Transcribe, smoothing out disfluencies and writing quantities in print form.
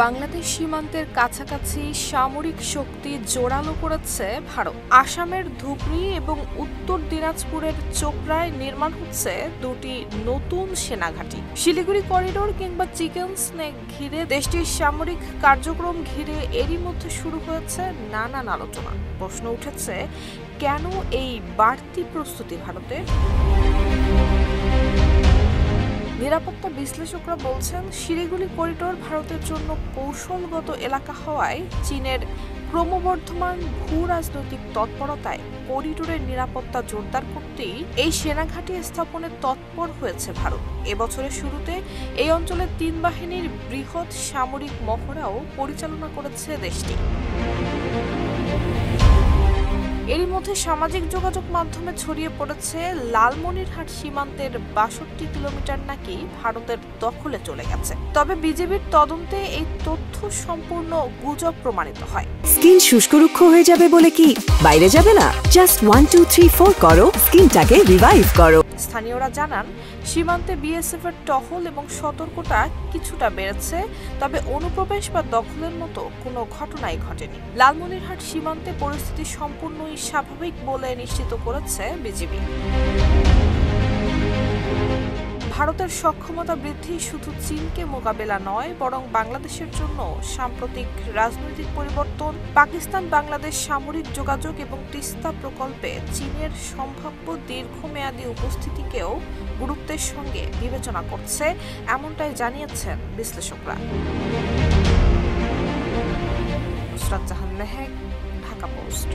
বাংলাদেশ সীমান্তের কাছাকাছি সামরিক শক্তি জোরালো করেছে ভারত। আসামের ধুবড়ী এবং উত্তর দিনাজপুরের চোপড়ায় নির্মাণ হচ্ছে দুটি নতুন সেনাঘাঁটি। শিলিগুড়ি করিডোর কিংবা চিকেন স্নেক ঘিরে দেশটির সামরিক কার্যক্রম ঘিরে এরই মধ্যে শুরু হয়েছে নানান আলোচনা। প্রশ্ন উঠেছে, কেন এই বাড়তি প্রস্তুতি ভারতের? নিরাপত্তা বিশ্লেষকরা বলছেন, শিলিগুড়ি করিডোর ভারতের জন্য কৌশলগত এলাকা হওয়ায় চীনের ক্রমবর্ধমান ভূ রাজনৈতিক তৎপরতায় করিডোরের নিরাপত্তা জোরদার করতেই এই সেনাঘাঁটি স্থাপনে তৎপর হয়েছে ভারত। এবছরের শুরুতে এই অঞ্চলের ৩ বাহিনীর বৃহৎ সামরিক মহড়াও পরিচালনা করেছে দেশটি। এরই মধ্যে সামাজিক যোগাযোগ মাধ্যমে ছড়িয়ে পড়েছে লালমনিরহাট সীমান্তের ৬২ কিলোমিটার নাকি ভারতের দখলে চলে গেছে। তবে বিজেপির তদন্তে এই তথ্য সম্পূর্ণ গুজব প্রমাণিত হয়। স্কিন শুষ্ক রুক্ষ হয়ে যাবে বলে কি বাইরে যাবে না? জাস্ট 1 2 3 4 করো, স্কিনটাকে রিভাইভ করো। স্থানীয়রা জানান, সীমান্তে বিএসএফ এর টহল এবং সতর্কতা কিছুটা বেড়েছে, তবে অনুপ্রবেশ বা দখলের মতো কোনো ঘটনাই ঘটেনি। লালমনিরহাট সীমান্তে পরিস্থিতি সম্পূর্ণই স্বাভাবিক বলে নিশ্চিত করেছে বিজিবি। ভারতের সক্ষমতা বৃদ্ধি শুধু চীনকে মোকাবেলা নয়, বরং বাংলাদেশের জন্য সাম্প্রতিক রাজনৈতিক পরিবর্তন, পাকিস্তান বাংলাদেশ সামরিক যোগাযোগ এবং তিস্তা প্রকল্পে চীনের সম্ভাব্য দীর্ঘমেয়াদী উপস্থিতিকেও গুরুত্বের সঙ্গে বিবেচনা করছে, এমনটাই জানিয়েছেন বিশ্লেষকরা। নুসরাত জাহান মেহেক, ঢাকা পোস্ট।